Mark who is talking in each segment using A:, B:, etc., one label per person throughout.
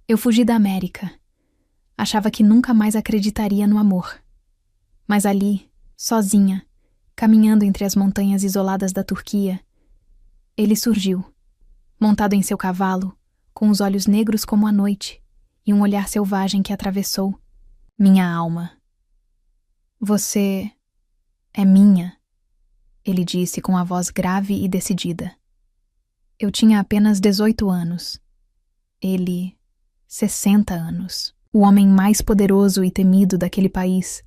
A: Eu fugi da América. Achava que nunca mais acreditaria no amor. Mas ali, sozinha, caminhando entre as montanhas isoladas da Turquia, ele surgiu, montado em seu cavalo, com os olhos negros como a noite e um olhar selvagem que atravessou minha alma. Você é minha, ele disse com a voz grave e decidida. Eu tinha apenas 18 anos. Ele, 60 anos. O homem mais poderoso e temido daquele país.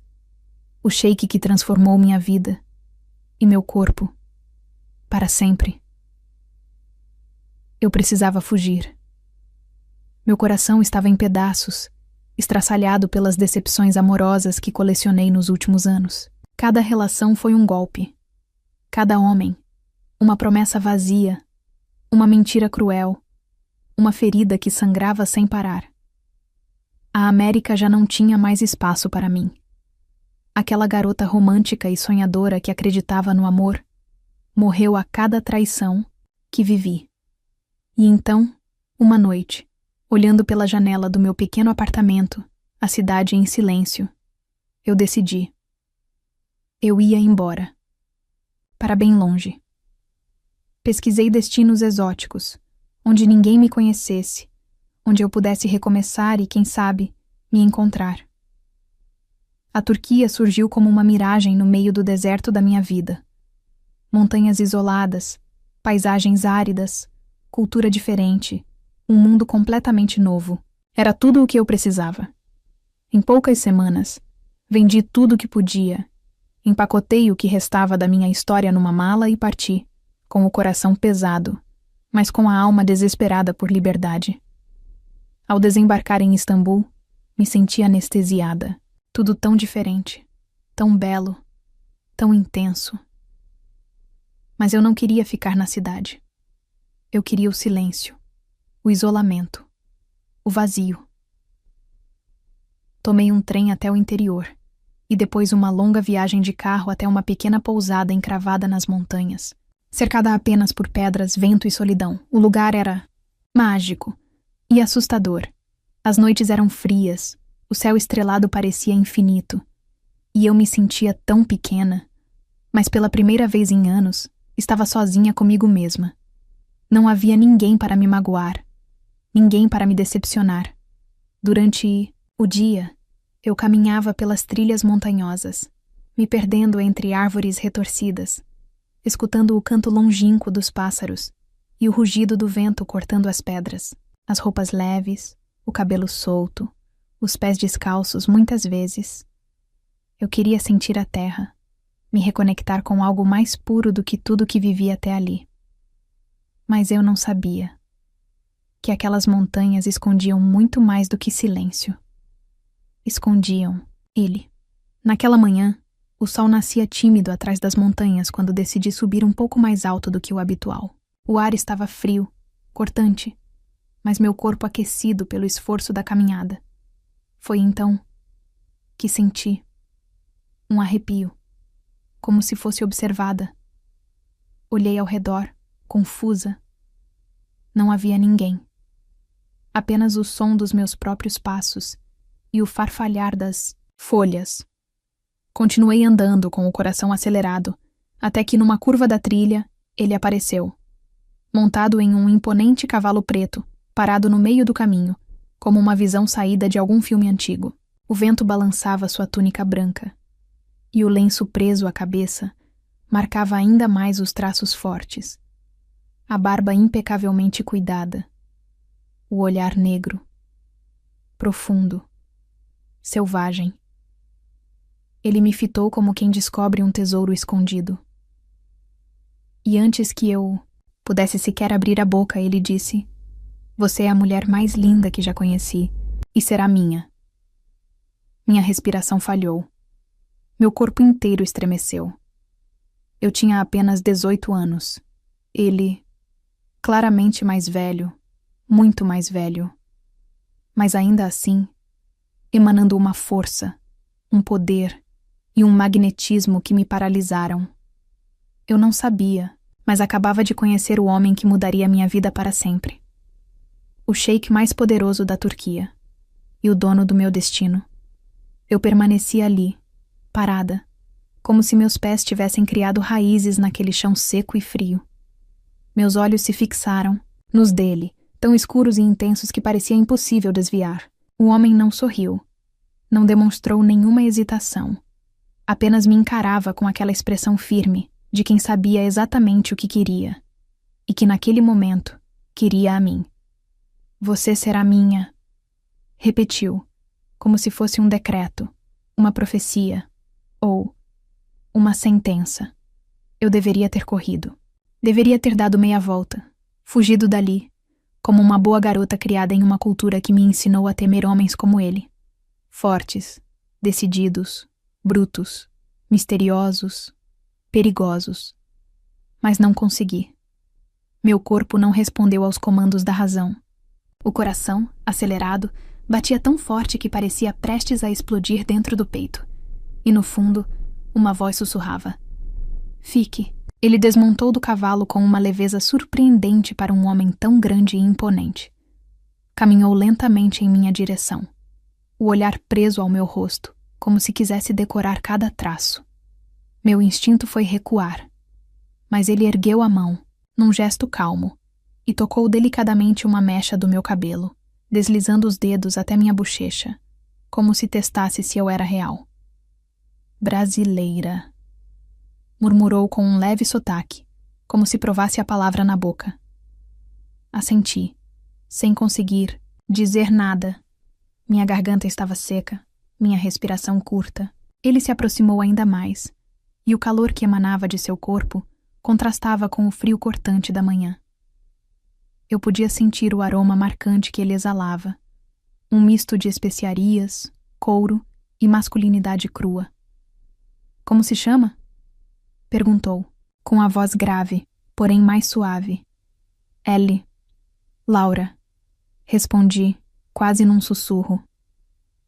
A: O sheik que transformou minha vida e meu corpo para sempre. Eu precisava fugir. Meu coração estava em pedaços, estraçalhado pelas decepções amorosas que colecionei nos últimos anos. Cada relação foi um golpe. Cada homem, uma promessa vazia, uma mentira cruel, uma ferida que sangrava sem parar. A América já não tinha mais espaço para mim. Aquela garota romântica e sonhadora que acreditava no amor morreu a cada traição que vivi. E então, uma noite, olhando pela janela do meu pequeno apartamento, a cidade em silêncio, eu decidi. Eu ia embora. Para bem longe. Pesquisei destinos exóticos, onde ninguém me conhecesse, onde eu pudesse recomeçar e, quem sabe, me encontrar. A Turquia surgiu como uma miragem no meio do deserto da minha vida. Montanhas isoladas, paisagens áridas, cultura diferente, um mundo completamente novo. Era tudo o que eu precisava. Em poucas semanas, vendi tudo o que podia, empacotei o que restava da minha história numa mala e parti, com o coração pesado, mas com a alma desesperada por liberdade. Ao desembarcar em Istambul, me senti anestesiada. Tudo tão diferente, tão belo, tão intenso. Mas eu não queria ficar na cidade. Eu queria o silêncio, o isolamento, o vazio. Tomei um trem até o interior, e depois uma longa viagem de carro até uma pequena pousada encravada nas montanhas, cercada apenas por pedras, vento e solidão. O lugar era mágico e assustador. As noites eram frias, o céu estrelado parecia infinito, e eu me sentia tão pequena, mas pela primeira vez em anos, estava sozinha comigo mesma. Não havia ninguém para me magoar, ninguém para me decepcionar. Durante o dia, eu caminhava pelas trilhas montanhosas, me perdendo entre árvores retorcidas, escutando o canto longínquo dos pássaros e o rugido do vento cortando as pedras, as roupas leves, o cabelo solto, os pés descalços muitas vezes. Eu queria sentir a terra, me reconectar com algo mais puro do que tudo que vivi até ali. Mas eu não sabia que aquelas montanhas escondiam muito mais do que silêncio. Escondiam ele. Naquela manhã, o sol nascia tímido atrás das montanhas quando decidi subir um pouco mais alto do que o habitual. O ar estava frio, cortante, mas meu corpo aquecido pelo esforço da caminhada. Foi então que senti um arrepio, como se fosse observada. Olhei ao redor, confusa. Não havia ninguém. Apenas o som dos meus próprios passos e o farfalhar das folhas. Continuei andando com o coração acelerado, até que numa curva da trilha, ele apareceu. Montado em um imponente cavalo preto, parado no meio do caminho, como uma visão saída de algum filme antigo. O vento balançava sua túnica branca, e o lenço preso à cabeça marcava ainda mais os traços fortes. A barba impecavelmente cuidada, o olhar negro, profundo, selvagem. Ele me fitou como quem descobre um tesouro escondido. E antes que eu pudesse sequer abrir a boca, ele disse: "Você é a mulher mais linda que já conheci, e será minha." Minha respiração falhou. Meu corpo inteiro estremeceu. Eu tinha apenas 18 anos. Ele, claramente mais velho, muito mais velho. Mas ainda assim, emanando uma força, um poder e um magnetismo que me paralisaram. Eu não sabia, mas acabava de conhecer o homem que mudaria minha vida para sempre. o sheik mais poderoso da Turquia e o dono do meu destino. Eu permaneci ali, parada, como se meus pés tivessem criado raízes naquele chão seco e frio. Meus olhos se fixaram nos dele, tão escuros e intensos que parecia impossível desviar. O homem não sorriu, não demonstrou nenhuma hesitação. Apenas me encarava com aquela expressão firme de quem sabia exatamente o que queria, e que naquele momento queria a mim. Você será minha, repetiu, como se fosse um decreto, uma profecia, ou uma sentença. Eu deveria ter corrido. Deveria ter dado meia volta, fugido dali, como uma boa garota criada em uma cultura que me ensinou a temer homens como ele. Fortes, decididos, brutos, misteriosos, perigosos. Mas não consegui. Meu corpo não respondeu aos comandos da razão. O coração, acelerado, batia tão forte que parecia prestes a explodir dentro do peito. E no fundo, uma voz sussurrava: "Fique." Ele desmontou do cavalo com uma leveza surpreendente para um homem tão grande e imponente. Caminhou lentamente em minha direção, o olhar preso ao meu rosto, como se quisesse decorar cada traço. Meu instinto foi recuar, mas ele ergueu a mão, num gesto calmo, e tocou delicadamente uma mecha do meu cabelo, deslizando os dedos até minha bochecha, como se testasse se eu era real. "Brasileira", murmurou com um leve sotaque, como se provasse a palavra na boca. Assenti, sem conseguir dizer nada. Minha garganta estava seca, minha respiração curta. Ele se aproximou ainda mais, e o calor que emanava de seu corpo contrastava com o frio cortante da manhã. Eu podia sentir o aroma marcante que ele exalava, um misto de especiarias, couro e masculinidade crua. "Como se chama?" perguntou, com a voz grave, porém mais suave. "Ellie." "Laura." Respondi, quase num sussurro.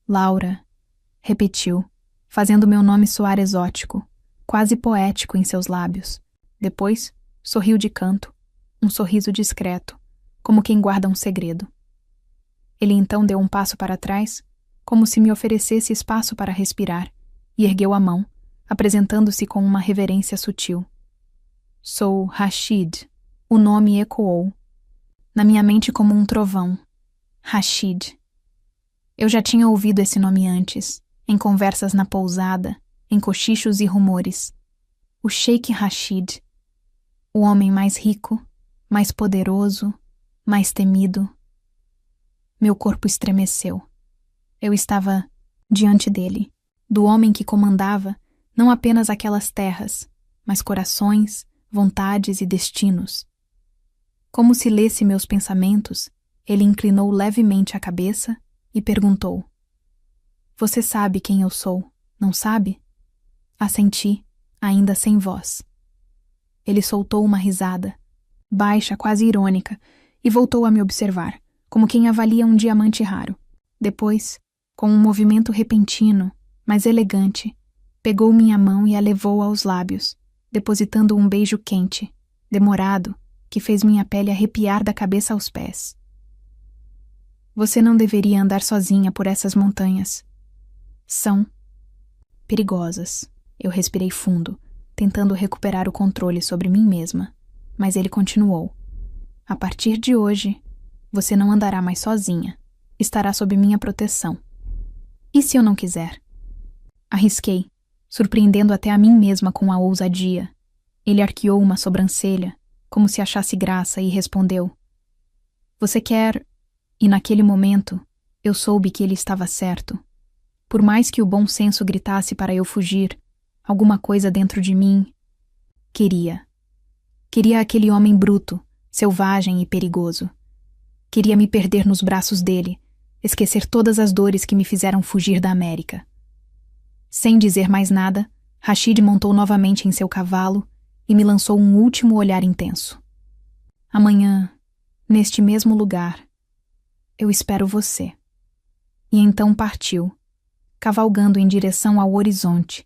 A: "Laura", repetiu, fazendo meu nome soar exótico, quase poético em seus lábios. Depois, sorriu de canto, um sorriso discreto, como quem guarda um segredo. Ele então deu um passo para trás, como se me oferecesse espaço para respirar, e ergueu a mão, apresentando-se com uma reverência sutil. "Sou Rashid." O nome ecoou, na minha mente como um trovão. Rashid. Eu já tinha ouvido esse nome antes, em conversas na pousada, em cochichos e rumores. O Sheik Rashid. O homem mais rico, mais poderoso, mais temido. Meu corpo estremeceu. Eu estava diante dele, do homem que comandava não apenas aquelas terras, mas corações, vontades e destinos. Como se lesse meus pensamentos, ele inclinou levemente a cabeça e perguntou: "Você sabe quem eu sou, não sabe?" Assenti, ainda sem voz. Ele soltou uma risada, baixa, quase irônica, e voltou a me observar, como quem avalia um diamante raro. Depois, com um movimento repentino, mas elegante, pegou minha mão e a levou aos lábios, depositando um beijo quente, demorado, que fez minha pele arrepiar da cabeça aos pés. "Você não deveria andar sozinha por essas montanhas. São perigosas." Eu respirei fundo, tentando recuperar o controle sobre mim mesma, mas ele continuou: "A partir de hoje, você não andará mais sozinha. Estará sob minha proteção. E se eu não quiser?" Arrisquei, surpreendendo até a mim mesma com a ousadia. Ele arqueou uma sobrancelha, como se achasse graça, e respondeu: "Você quer..." E naquele momento, eu soube que ele estava certo. Por mais que o bom senso gritasse para eu fugir, alguma coisa dentro de mim queria. Queria aquele homem bruto, selvagem e perigoso. Queria me perder nos braços dele, esquecer todas as dores que me fizeram fugir da América. Sem dizer mais nada, Rashid montou novamente em seu cavalo e me lançou um último olhar intenso. "Amanhã, neste mesmo lugar, eu espero você." E então partiu, cavalgando em direção ao horizonte,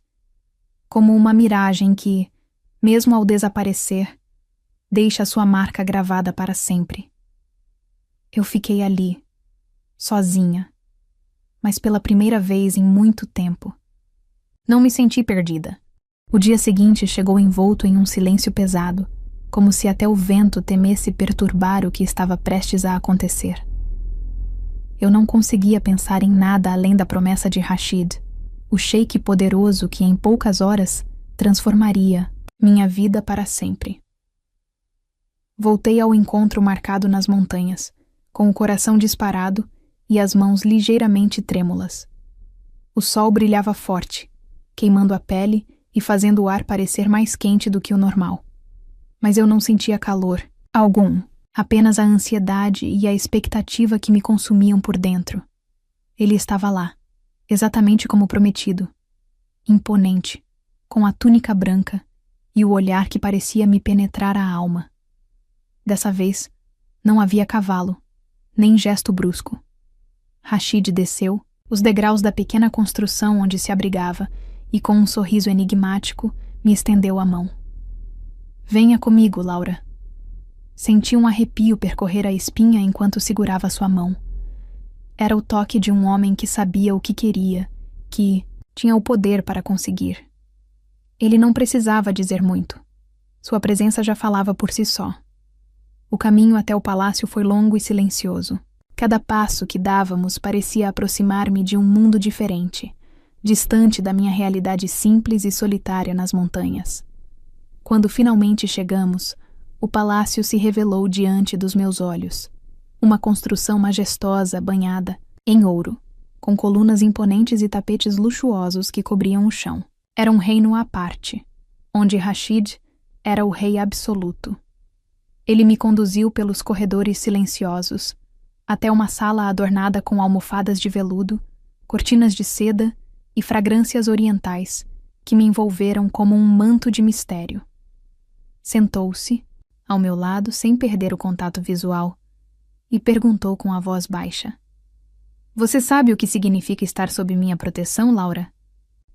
A: como uma miragem que, mesmo ao desaparecer, deixa sua marca gravada para sempre. Eu fiquei ali, sozinha, mas pela primeira vez em muito tempo. Não me senti perdida. O dia seguinte chegou envolto em um silêncio pesado, como se até o vento temesse perturbar o que estava prestes a acontecer. Eu não conseguia pensar em nada além da promessa de Rashid, o sheik poderoso que em poucas horas transformaria minha vida para sempre. Voltei ao encontro marcado nas montanhas, com o coração disparado e as mãos ligeiramente trêmulas. O sol brilhava forte, queimando a pele e fazendo o ar parecer mais quente do que o normal. Mas eu não sentia calor algum, apenas a ansiedade e a expectativa que me consumiam por dentro. Ele estava lá, exatamente como prometido, imponente, com a túnica branca e o olhar que parecia me penetrar a alma. Dessa vez, não havia cavalo, nem gesto brusco. Rashid desceu os degraus da pequena construção onde se abrigava e, com um sorriso enigmático, me estendeu a mão. Venha comigo, Laura. Senti um arrepio percorrer a espinha enquanto segurava sua mão. Era o toque de um homem que sabia o que queria, que tinha o poder para conseguir. Ele não precisava dizer muito. Sua presença já falava por si só. O caminho até o palácio foi longo e silencioso. Cada passo que dávamos parecia aproximar-me de um mundo diferente, distante da minha realidade simples e solitária nas montanhas. Quando finalmente chegamos, o palácio se revelou diante dos meus olhos. Uma construção majestosa banhada em ouro, com colunas imponentes e tapetes luxuosos que cobriam o chão. Era um reino à parte, onde Rashid era o rei absoluto. Ele me conduziu pelos corredores silenciosos, até uma sala adornada com almofadas de veludo, cortinas de seda e fragrâncias orientais que me envolveram como um manto de mistério. Sentou-se, ao meu lado, sem perder o contato visual, e perguntou com a voz baixa: Você sabe o que significa estar sob minha proteção, Laura?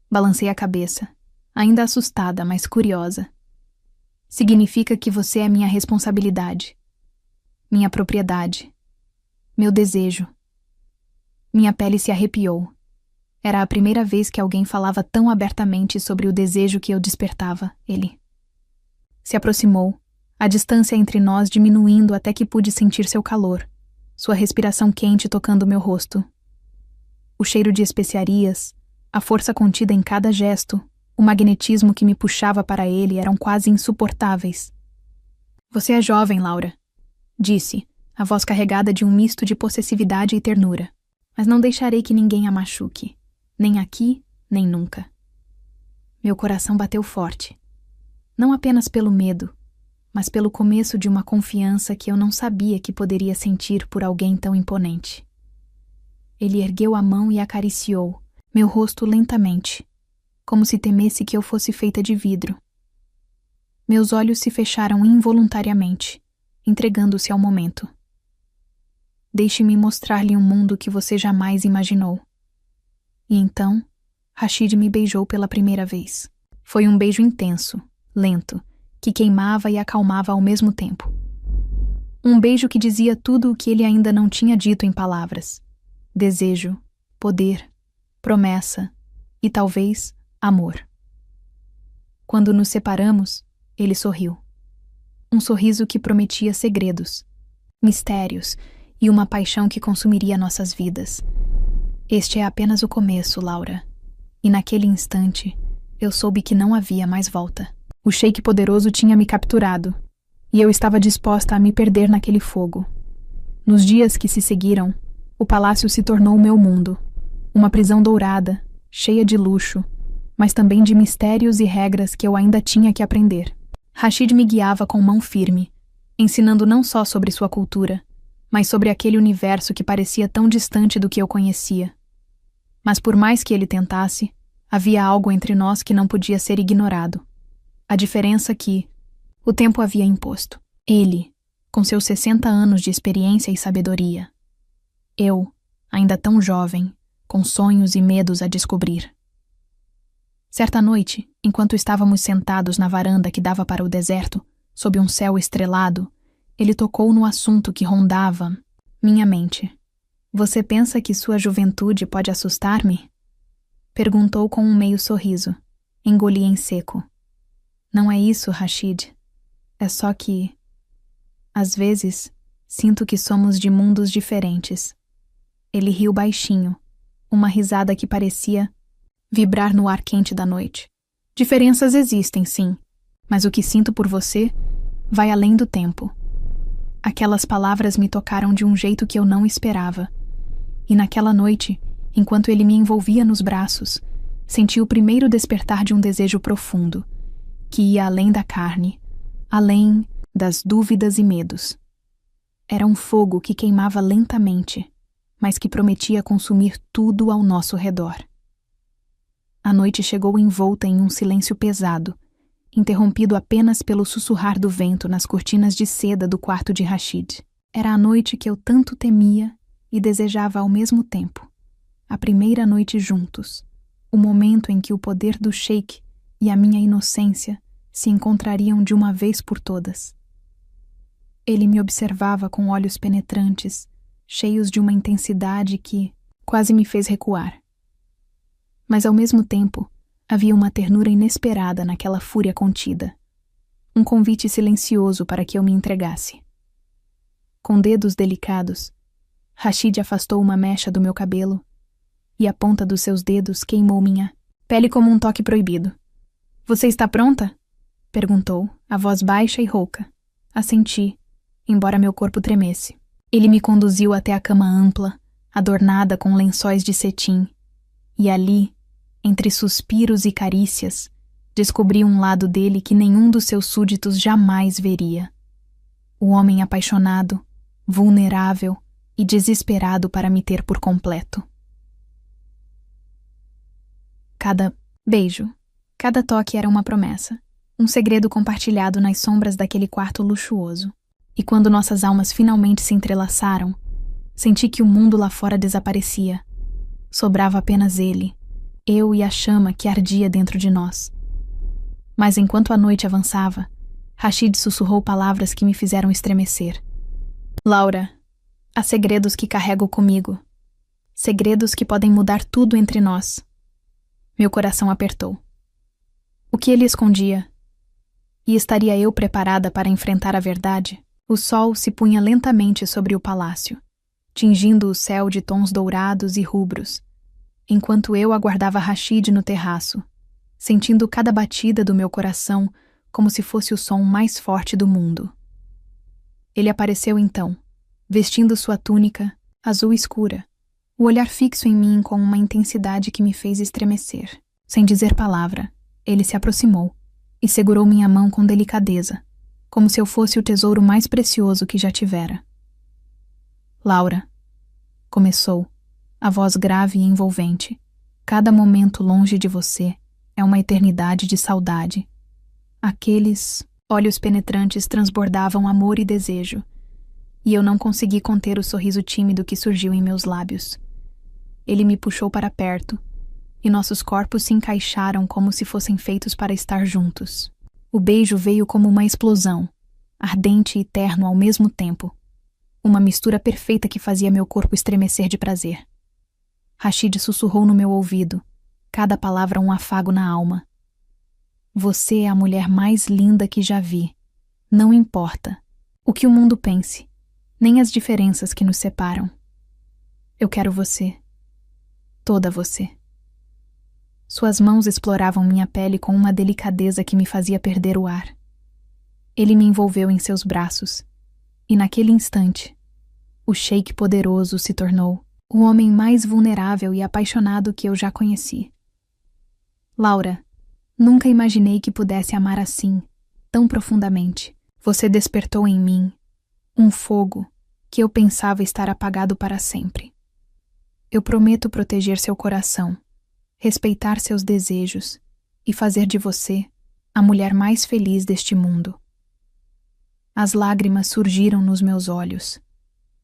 A: Balancei a cabeça, ainda assustada, mas curiosa. Significa que você é minha responsabilidade, minha propriedade, meu desejo. Minha pele se arrepiou. Era a primeira vez que alguém falava tão abertamente sobre o desejo que eu despertava, ele. Se aproximou, a distância entre nós diminuindo até que pude sentir seu calor, sua respiração quente tocando meu rosto. O cheiro de especiarias, a força contida em cada gesto, o magnetismo que me puxava para ele eram quase insuportáveis. Você é jovem, Laura, disse, a voz carregada de um misto de possessividade e ternura. Mas não deixarei que ninguém a machuque, nem aqui, nem nunca. Meu coração bateu forte. Não apenas pelo medo, mas pelo começo de uma confiança que eu não sabia que poderia sentir por alguém tão imponente. Ele ergueu a mão e acariciou meu rosto lentamente, como se temesse que eu fosse feita de vidro. Meus olhos se fecharam involuntariamente, entregando-se ao momento. Deixe-me mostrar-lhe um mundo que você jamais imaginou. E então, Rashid me beijou pela primeira vez. Foi um beijo intenso, lento, que queimava e acalmava ao mesmo tempo. Um beijo que dizia tudo o que ele ainda não tinha dito em palavras. Desejo, poder, promessa e talvez amor. Quando nos separamos, ele sorriu. Um sorriso que prometia segredos, mistérios e uma paixão que consumiria nossas vidas. Este é apenas o começo, Laura. E naquele instante, eu soube que não havia mais volta. O sheik poderoso tinha me capturado, e eu estava disposta a me perder naquele fogo. Nos dias que se seguiram, o palácio se tornou meu mundo. Uma prisão dourada, cheia de luxo, mas também de mistérios e regras que eu ainda tinha que aprender. Rashid me guiava com mão firme, ensinando não só sobre sua cultura, mas sobre aquele universo que parecia tão distante do que eu conhecia. Mas por mais que ele tentasse, havia algo entre nós que não podia ser ignorado. A diferença que o tempo havia imposto. Ele, com seus 60 anos de experiência e sabedoria. Eu, ainda tão jovem, com sonhos e medos a descobrir. Certa noite, enquanto estávamos sentados na varanda que dava para o deserto, sob um céu estrelado, ele tocou no assunto que rondava Minha mente. Você pensa que sua juventude pode assustar-me? Perguntou com um meio sorriso. Engoli em seco. Não é isso, Rashid. É só que, às vezes, sinto que somos de mundos diferentes. Ele riu baixinho, uma risada que parecia vibrar no ar quente da noite. Diferenças existem, sim, mas o que sinto por você vai além do tempo. Aquelas palavras me tocaram de um jeito que eu não esperava. E naquela noite, enquanto ele me envolvia nos braços, senti o primeiro despertar de um desejo profundo, que ia além da carne, além das dúvidas e medos. Era um fogo que queimava lentamente, mas que prometia consumir tudo ao nosso redor. A noite chegou envolta em um silêncio pesado, interrompido apenas pelo sussurrar do vento nas cortinas de seda do quarto de Rashid. Era a noite que eu tanto temia e desejava ao mesmo tempo. A primeira noite juntos, o momento em que o poder do sheik e a minha inocência se encontrariam de uma vez por todas. Ele me observava com olhos penetrantes, cheios de uma intensidade que quase me fez recuar. Mas ao mesmo tempo, havia uma ternura inesperada naquela fúria contida. Um convite silencioso para que eu me entregasse. Com dedos delicados, Rashid afastou uma mecha do meu cabelo e a ponta dos seus dedos queimou minha pele como um toque proibido. Você está pronta? Perguntou, a voz baixa e rouca. Assenti, embora meu corpo tremesse. Ele me conduziu até a cama ampla, adornada com lençóis de cetim, e ali, entre suspiros e carícias, descobri um lado dele que nenhum dos seus súditos jamais veria. O homem apaixonado, vulnerável e desesperado para me ter por completo. Cada beijo, cada toque era uma promessa, um segredo compartilhado nas sombras daquele quarto luxuoso. E quando nossas almas finalmente se entrelaçaram, senti que o mundo lá fora desaparecia. Sobrava apenas ele, eu e a chama que ardia dentro de nós. Mas enquanto a noite avançava, Rashid sussurrou palavras que me fizeram estremecer. Laura, há segredos que carrego comigo. Segredos que podem mudar tudo entre nós. Meu coração apertou. O que ele escondia? E estaria eu preparada para enfrentar a verdade? O sol se punha lentamente sobre o palácio, tingindo o céu de tons dourados e rubros, enquanto eu aguardava Rashid no terraço, sentindo cada batida do meu coração como se fosse o som mais forte do mundo. Ele apareceu então, vestindo sua túnica azul escura, o olhar fixo em mim com uma intensidade que me fez estremecer. Sem dizer palavra, ele se aproximou e segurou minha mão com delicadeza, como se eu fosse o tesouro mais precioso que já tivera. Laura, começou, a voz grave e envolvente. Cada momento longe de você é uma eternidade de saudade. Aqueles olhos penetrantes transbordavam amor e desejo, e eu não consegui conter o sorriso tímido que surgiu em meus lábios. Ele me puxou para perto, e nossos corpos se encaixaram como se fossem feitos para estar juntos. O beijo veio como uma explosão, ardente e terno ao mesmo tempo. Uma mistura perfeita que fazia meu corpo estremecer de prazer. Rashid sussurrou no meu ouvido, cada palavra um afago na alma. Você é a mulher mais linda que já vi. Não importa o que o mundo pense, nem as diferenças que nos separam. Eu quero você. Toda você. Suas mãos exploravam minha pele com uma delicadeza que me fazia perder o ar. Ele me envolveu em seus braços, e naquele instante, o sheik poderoso se tornou o homem mais vulnerável e apaixonado que eu já conheci. Laura, nunca imaginei que pudesse amar assim, tão profundamente. Você despertou em mim um fogo que eu pensava estar apagado para sempre. Eu prometo proteger seu coração, respeitar seus desejos e fazer de você a mulher mais feliz deste mundo. As lágrimas surgiram nos meus olhos,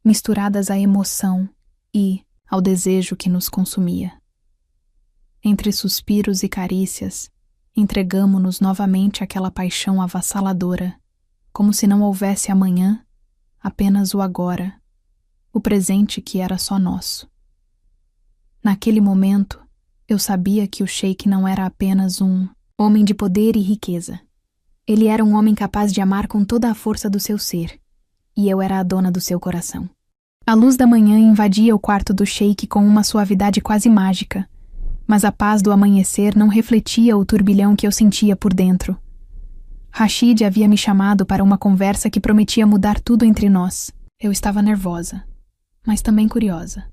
A: misturadas à emoção e ao desejo que nos consumia. Entre suspiros e carícias, entregamo-nos novamente àquela paixão avassaladora, como se não houvesse amanhã, apenas o agora, o presente que era só nosso. Naquele momento, eu sabia que o sheik não era apenas um homem de poder e riqueza. Ele era um homem capaz de amar com toda a força do seu ser, e eu era a dona do seu coração. A luz da manhã invadia o quarto do sheik com uma suavidade quase mágica, mas a paz do amanhecer não refletia o turbilhão que eu sentia por dentro. Rashid havia me chamado para uma conversa que prometia mudar tudo entre nós. Eu estava nervosa, mas também curiosa.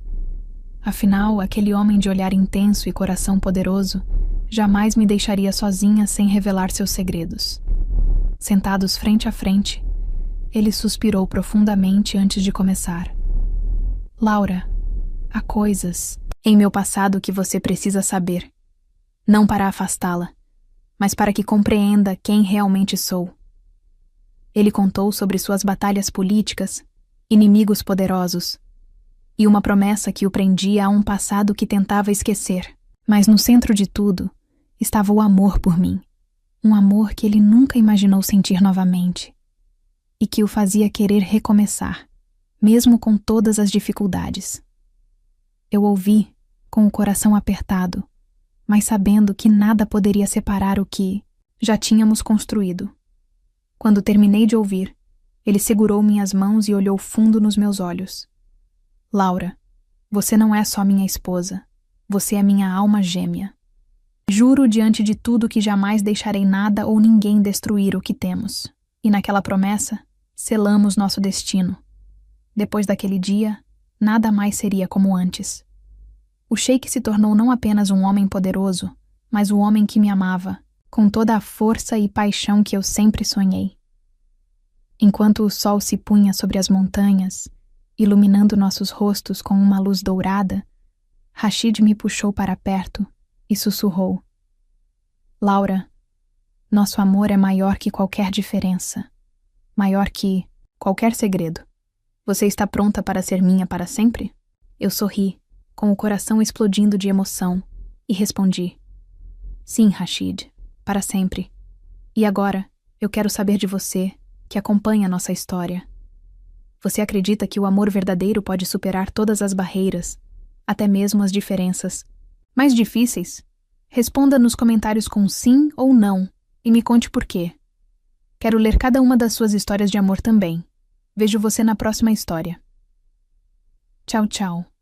A: Afinal, aquele homem de olhar intenso e coração poderoso jamais me deixaria sozinha sem revelar seus segredos. Sentados frente a frente, ele suspirou profundamente antes de começar. Laura, há coisas em meu passado que você precisa saber. Não para afastá-la, mas para que compreenda quem realmente sou. Ele contou sobre suas batalhas políticas, inimigos poderosos, e uma promessa que o prendia a um passado que tentava esquecer. Mas no centro de tudo estava o amor por mim. Um amor que ele nunca imaginou sentir novamente. E que o fazia querer recomeçar, mesmo com todas as dificuldades. Eu ouvi, com o coração apertado, mas sabendo que nada poderia separar o que já tínhamos construído. Quando terminei de ouvir, ele segurou minhas mãos e olhou fundo nos meus olhos. Laura, você não é só minha esposa, você é minha alma gêmea. Juro diante de tudo que jamais deixarei nada ou ninguém destruir o que temos. E naquela promessa, selamos nosso destino. Depois daquele dia, nada mais seria como antes. O sheik se tornou não apenas um homem poderoso, mas o homem que me amava, com toda a força e paixão que eu sempre sonhei. Enquanto o sol se punha sobre as montanhas, iluminando nossos rostos com uma luz dourada, Rashid me puxou para perto e sussurrou: Laura, nosso amor é maior que qualquer diferença, maior que qualquer segredo. Você está pronta para ser minha para sempre? Eu sorri, com o coração explodindo de emoção, e respondi: Sim, Rashid, para sempre. E agora, eu quero saber de você, que acompanha nossa história. Você acredita que o amor verdadeiro pode superar todas as barreiras, até mesmo as diferenças mais difíceis? Responda nos comentários com sim ou não, e me conte por quê. Quero ler cada uma das suas histórias de amor também. Vejo você na próxima história. Tchau, tchau.